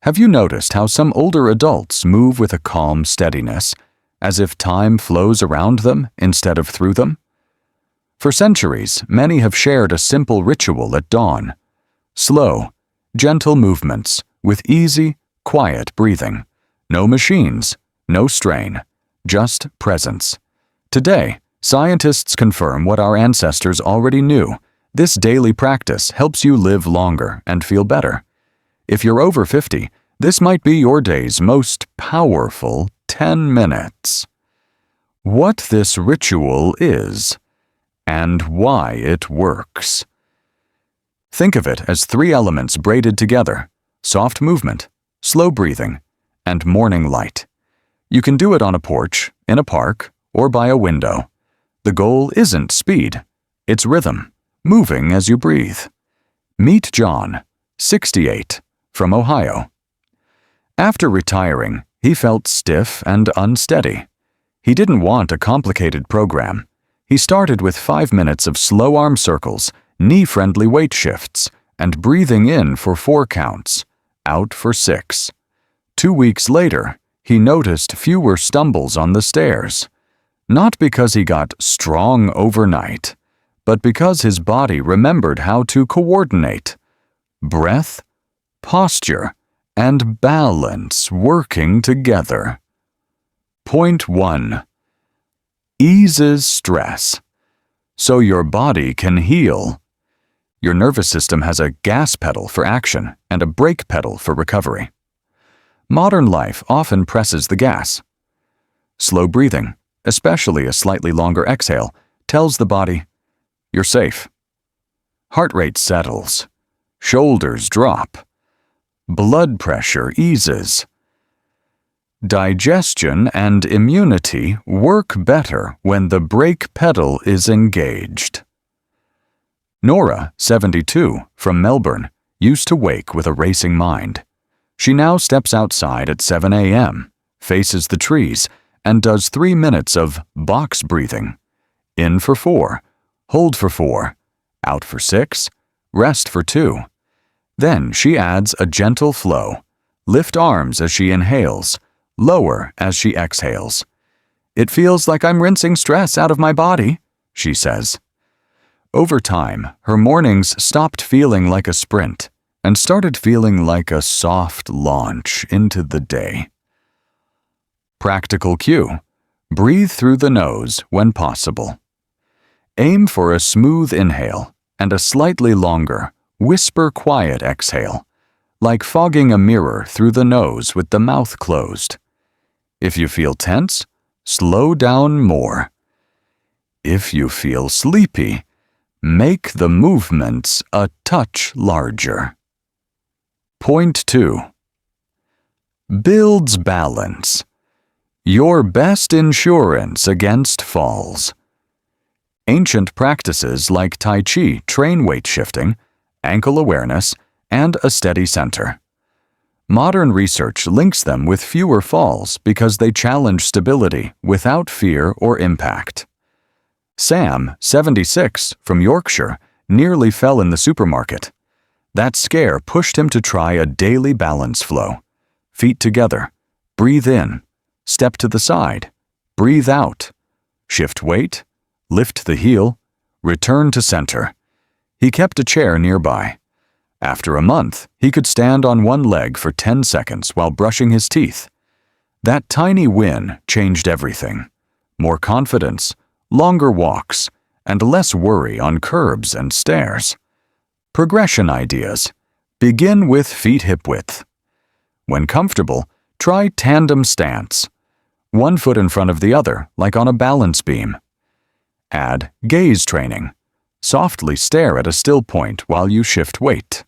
Have you noticed how some older adults move with a calm steadiness, as if time flows around them instead of through them? For centuries, many have shared a simple ritual at dawn. Slow, gentle movements with easy, quiet breathing. No machines, no strain, just presence. Today, scientists confirm what our ancestors already knew. This daily practice helps you live longer and feel better. If you're over 50, this might be your day's most powerful 10 minutes. What this ritual is, and why it works. Think of it as 3 elements braided together: soft movement, slow breathing, and morning light. You can do it on a porch, in a park, or by a window. The goal isn't speed, it's rhythm, moving as you breathe. Meet John, 68, from Ohio. After retiring, he felt stiff and unsteady. He didn't want a complicated program. He started with 5 minutes of slow arm circles, knee-friendly weight shifts, and breathing in for 4 counts, out for 6. 2 weeks later, he noticed fewer stumbles on the stairs. Not because he got strong overnight, but because his body remembered how to coordinate. Breath, posture, and balance working together. Point 1. Eases stress, so your body can heal. Your nervous system has a gas pedal for action and a brake pedal for recovery. Modern life often presses the gas. Slow breathing, especially a slightly longer exhale, tells the body, you're safe. Heart rate settles. Shoulders drop. Blood pressure eases. Digestion and immunity work better when the brake pedal is engaged. Nora, 72, from Melbourne, used to wake with a racing mind. She now steps outside at 7 a.m., faces the trees, and does 3 minutes of box breathing. In for 4, hold for 4, out for 6, rest for 2. Then she adds a gentle flow. Lift arms as she inhales, lower as she exhales. It feels like I'm rinsing stress out of my body, she says. Over time, her mornings stopped feeling like a sprint and started feeling like a soft launch into the day. Practical cue: breathe through the nose when possible. Aim for a smooth inhale and a slightly longer, whisper-quiet exhale, like fogging a mirror through the nose with the mouth closed. If you feel tense, slow down more. If you feel sleepy, make the movements a touch larger. Point 2. Builds balance. Your best insurance against falls. Ancient practices like Tai Chi train weight shifting, ankle awareness, and a steady center. Modern research links them with fewer falls because they challenge stability without fear or impact. Sam, 76, from Yorkshire, nearly fell in the supermarket. That scare pushed him to try a daily balance flow. Feet together, breathe in, step to the side, breathe out, shift weight, lift the heel, return to center. He kept a chair nearby. After a month, he could stand on one leg for 10 seconds while brushing his teeth. That tiny win changed everything. More confidence, longer walks, and less worry on curbs and stairs. Progression ideas. Begin with feet hip width. When comfortable, try tandem stance. One foot in front of the other, like on a balance beam. Add gaze training. Softly stare at a still point while you shift weight.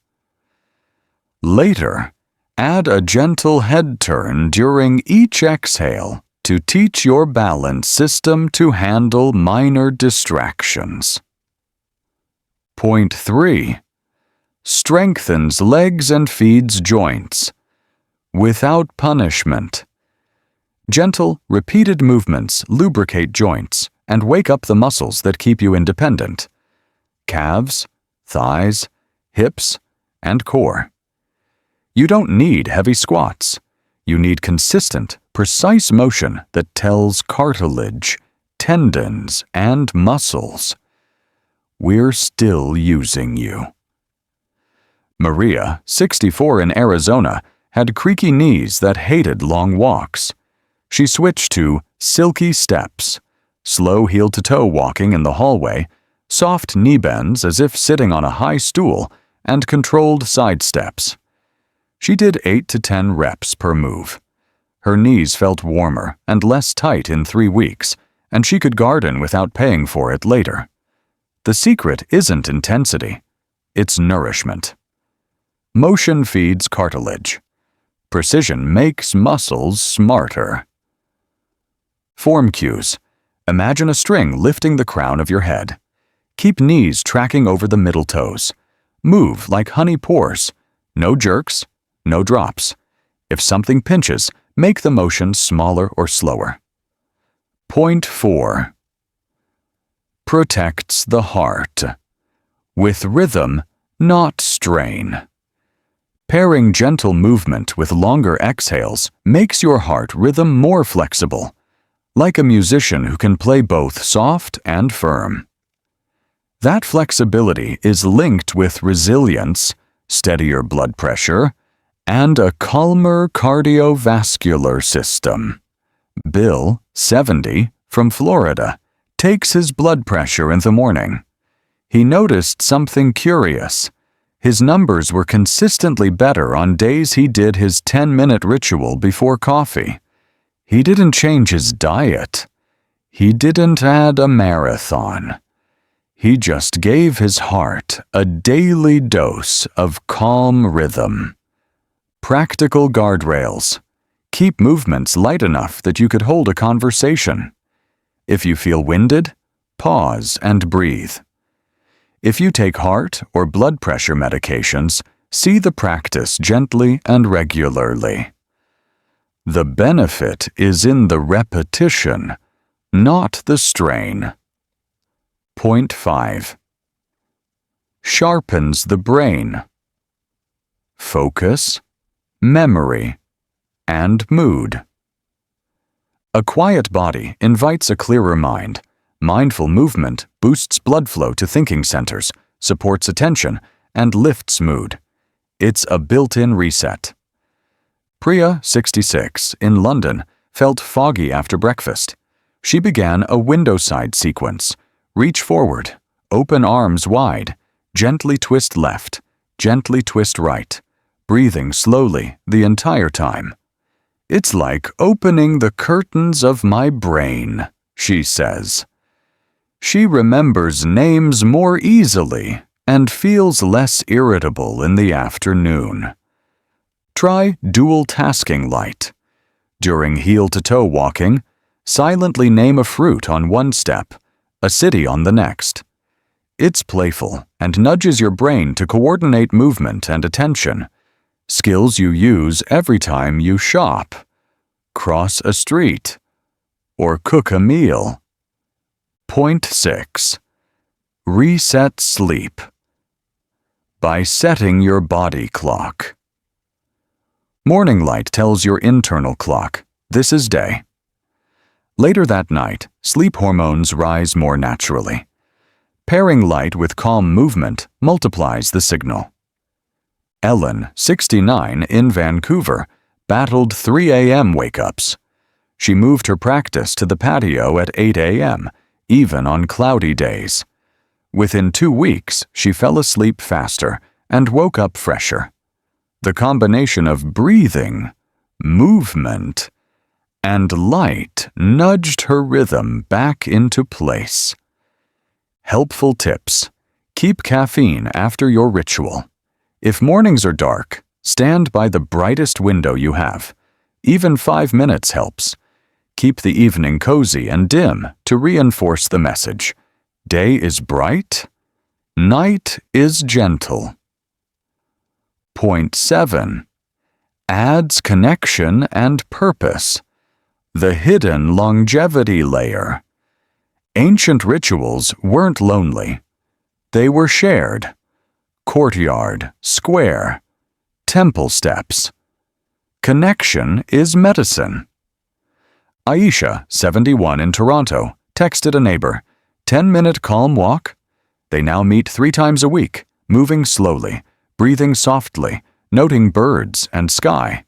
Later, add a gentle head turn during each exhale to teach your balance system to handle minor distractions. Point 3. Strengthens legs and feeds joints. Without punishment. Gentle, repeated movements lubricate joints and wake up the muscles that keep you independent. Calves, thighs, hips, and core. You don't need heavy squats. You need consistent, precise motion that tells cartilage, tendons, and muscles, we're still using you. Maria, 64 in Arizona, had creaky knees that hated long walks. She switched to silky steps, slow heel-to-toe walking in the hallway, soft knee bends as if sitting on a high stool, and controlled side steps. She did 8 to 10 reps per move. Her knees felt warmer and less tight in 3 weeks, and she could garden without paying for it later. The secret isn't intensity, it's nourishment. Motion feeds cartilage. Precision makes muscles smarter. Form cues. Imagine a string lifting the crown of your head. Keep knees tracking over the middle toes. Move like honey pours. No jerks, no drops. If something pinches, make the motion smaller or slower. Point 4. Protects the heart. With rhythm, not strain. Pairing gentle movement with longer exhales makes your heart rhythm more flexible, like a musician who can play both soft and firm. That flexibility is linked with resilience, steadier blood pressure, and a calmer cardiovascular system. Bill, 70, from Florida, takes his blood pressure in the morning. He noticed something curious. His numbers were consistently better on days he did his 10-minute ritual before coffee. He didn't change his diet. He didn't add a marathon. He just gave his heart a daily dose of calm rhythm. Practical guardrails. Keep movements light enough that you could hold a conversation. If you feel winded, pause and breathe. If you take heart or blood pressure medications, see the practice gently and regularly. The benefit is in the repetition, not the strain. Point 5. Sharpens the brain. Focus, memory, and mood. A quiet body invites a clearer mind. Mindful movement boosts blood flow to thinking centers, supports attention, and lifts mood. It's a built-in reset. Priya, 66, in London, felt foggy after breakfast. She began a window-side sequence. Reach forward, open arms wide, gently twist left, gently twist right, breathing slowly the entire time. It's like opening the curtains of my brain, she says. She remembers names more easily and feels less irritable in the afternoon. Try dual tasking light. During heel-to-toe walking, silently name a fruit on one step, a city on the next. It's playful and nudges your brain to coordinate movement and attention, skills you use every time you shop, cross a street, or cook a meal. Point 6. Reset sleep. By setting your body clock. Morning light tells your internal clock, this is day. Later that night, sleep hormones rise more naturally. Pairing light with calm movement multiplies the signal. Ellen, 69, in Vancouver, battled 3 a.m. wake-ups. She moved her practice to the patio at 8 a.m., even on cloudy days. Within 2 weeks, she fell asleep faster and woke up fresher. The combination of breathing, movement, and light nudged her rhythm back into place. Helpful tips. Keep caffeine after your ritual. If mornings are dark, stand by the brightest window you have. Even 5 minutes helps. Keep the evening cozy and dim to reinforce the message. Day is bright, night is gentle. Point 7. Adds connection and purpose. The hidden longevity layer. Ancient rituals weren't lonely. They were shared. Courtyard, square, temple steps. Connection is medicine. Aisha, 71 in Toronto, texted a neighbor, 10-minute calm walk. They now meet 3 times a week, moving slowly, breathing softly, noting birds and sky.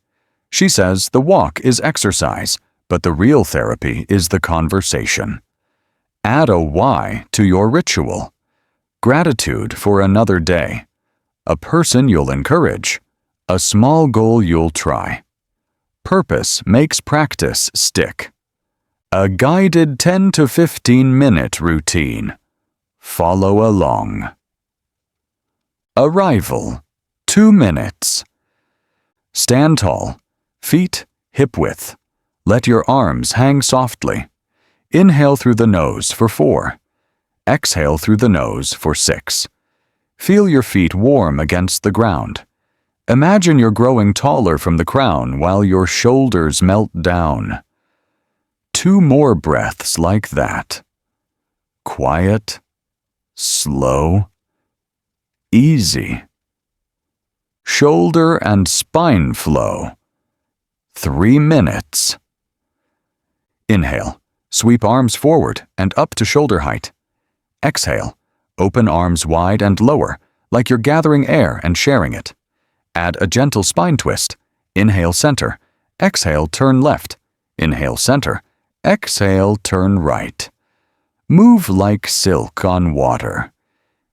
She says the walk is exercise, but the real therapy is the conversation. Add a why to your ritual. Gratitude for another day. A person you'll encourage. A small goal you'll try. Purpose makes practice stick. A guided 10 to 15-minute routine. Follow along. Arrival. 2 minutes. Stand tall. Feet hip width. Let your arms hang softly. Inhale through the nose for 4. Exhale through the nose for 6. Feel your feet warm against the ground. Imagine you're growing taller from the crown while your shoulders melt down. 2 more breaths like that. Quiet, slow, easy. Shoulder and spine flow. 3 minutes. Inhale. Sweep arms forward and up to shoulder height. Exhale. Open arms wide and lower, like you're gathering air and sharing it. Add a gentle spine twist. Inhale center. Exhale turn left. Inhale center. Exhale turn right. Move like silk on water.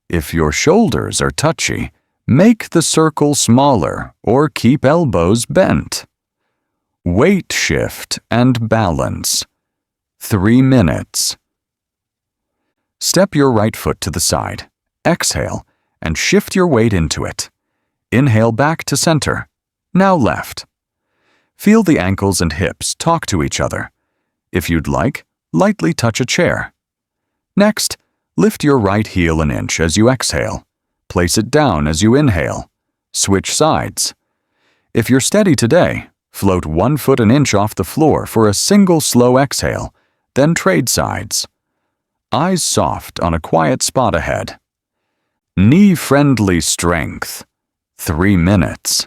If your shoulders are touchy, make the circle smaller or keep elbows bent. Weight shift and balance. 3 minutes. Step your right foot to the side. Exhale and shift your weight into it. Inhale back to center. Now left. Feel the ankles and hips talk to each other. If you'd like, lightly touch a chair. Next, lift your right heel an inch as you exhale. Place it down as you inhale. Switch sides. If you're steady today, float 1 foot an inch off the floor for a single slow exhale, then trade sides. Eyes soft on a quiet spot ahead. Knee-friendly strength. 3 minutes.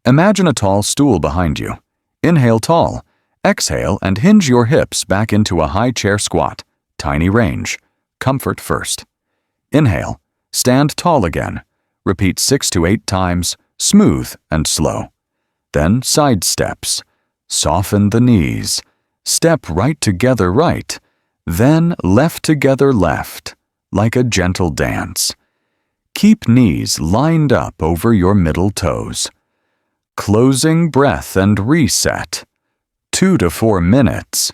Imagine a tall stool behind you. Inhale tall. Exhale and hinge your hips back into a high chair squat. Tiny range. Comfort first. Inhale. Stand tall again. Repeat 6 to 8 times, smooth and slow. Then side steps. Soften the knees. Step right together right. Then left together left, like a gentle dance. Keep knees lined up over your middle toes. Closing breath and reset. 2 to 4 minutes.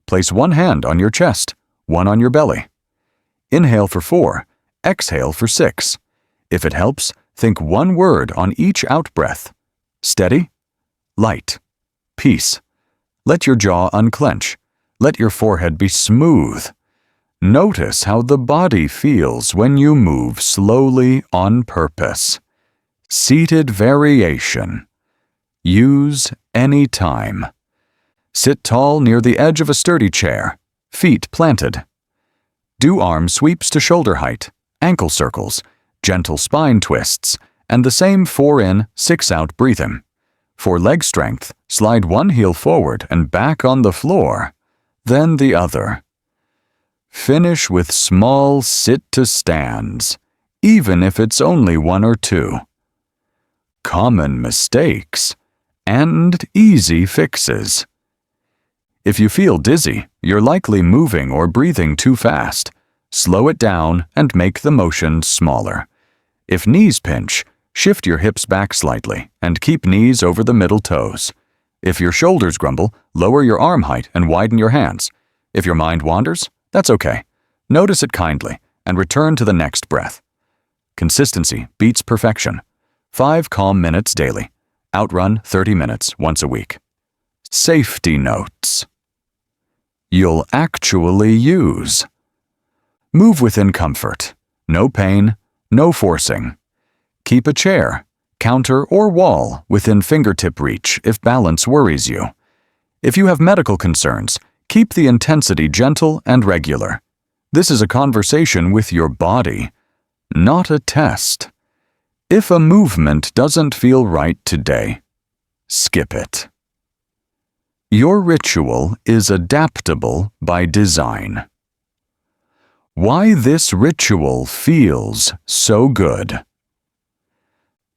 Place 1 hand on your chest, 1 on your belly. Inhale for 4, exhale for 6. If it helps, think 1 word on each out-breath. Steady, light, peace. Let your jaw unclench. Let your forehead be smooth. Notice how the body feels when you move slowly on purpose. Seated variation. Use any time. Sit tall near the edge of a sturdy chair, feet planted. Do arm sweeps to shoulder height, ankle circles, gentle spine twists, and the same 4 in, 6 out breathing. For leg strength, slide 1 heel forward and back on the floor, then the other. Finish with small sit-to-stands, even if it's only 1 or 2. Common mistakes and easy fixes. If you feel dizzy, you're likely moving or breathing too fast. Slow it down and make the motion smaller. If knees pinch, shift your hips back slightly and keep knees over the middle toes. If your shoulders grumble, lower your arm height and widen your hands. If your mind wanders, that's okay. Notice it kindly and return to the next breath. Consistency beats perfection. 5 calm minutes daily. Outrun 30 minutes once a week. Safety notes. You'll actually use. Move within comfort. No pain, no forcing. Keep a chair, counter, or wall within fingertip reach if balance worries you. If you have medical concerns, keep the intensity gentle and regular. This is a conversation with your body, not a test. If a movement doesn't feel right today, skip it. Your ritual is adaptable by design. Why this ritual feels so good.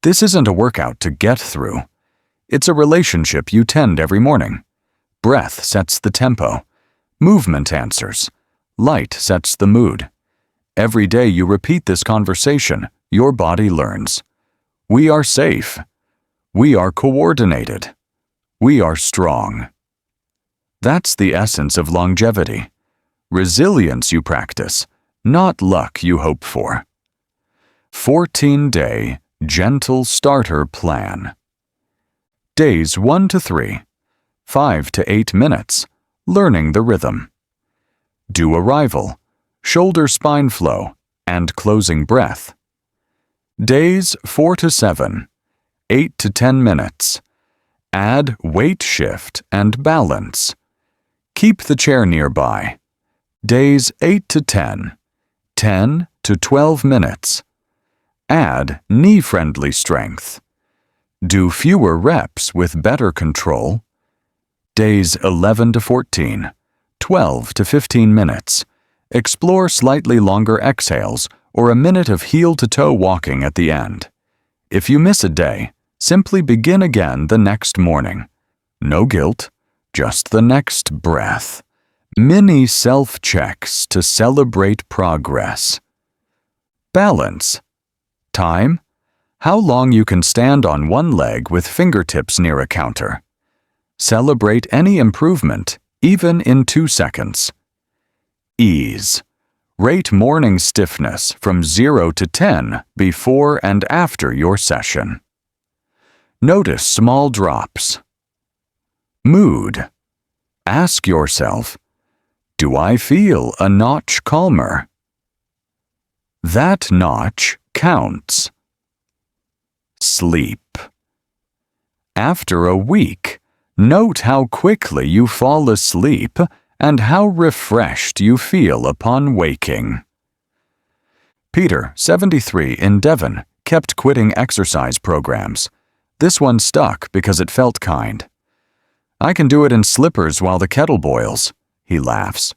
This isn't a workout to get through. It's a relationship you tend every morning. Breath sets the tempo. Movement answers. Light sets the mood. Every day you repeat this conversation, your body learns. We are safe. We are coordinated. We are strong. That's the essence of longevity. Resilience you practice, not luck you hope for. 14-day gentle starter plan. Days 1 to 3, 5 to 8 minutes, learning the rhythm. Do arrival, shoulder spine flow, and closing breath. Days 4 to 7, 8 to 10 minutes. Add weight shift and balance. Keep the chair nearby. Days 8 to 10, 10 to 12 minutes. Add knee-friendly strength. Do fewer reps with better control. Days 11 to 14, 12 to 15 minutes. Explore slightly longer exhales or a minute of heel-to-toe walking at the end. If you miss a day, simply begin again the next morning. No guilt, just the next breath. Mini self-checks to celebrate progress. Balance. Time. How long you can stand on one leg with fingertips near a counter. Celebrate any improvement, even in 2 seconds. Ease. Rate morning stiffness from 0 to 10 before and after your session. Notice small drops. Mood. Ask yourself, do I feel a notch calmer? That notch counts. Sleep. After a week, note how quickly you fall asleep and how refreshed you feel upon waking. Peter, 73, in Devon, kept quitting exercise programs. This one stuck because it felt kind. I can do it in slippers while the kettle boils, he laughs.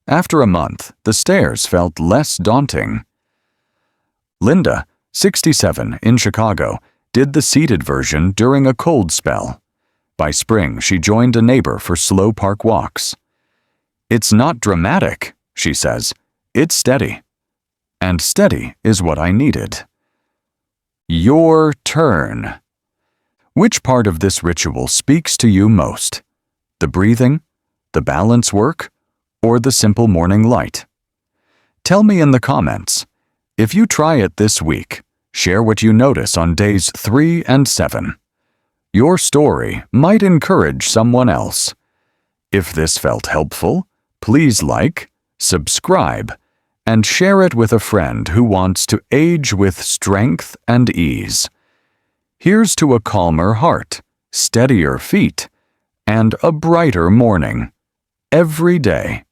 After a month, the stairs felt less daunting. Linda, 67, in Chicago, did the seated version during a cold spell. By spring, she joined a neighbor for slow park walks. It's not dramatic, she says. It's steady. And steady is what I needed. Your turn. Which part of this ritual speaks to you most? The breathing, the balance work, or the simple morning light? Tell me in the comments. If you try it this week, share what you notice on days 3 and 7. Your story might encourage someone else. If this felt helpful, please like, subscribe, and share it with a friend who wants to age with strength and ease. Here's to a calmer heart, steadier feet, and a brighter morning every day.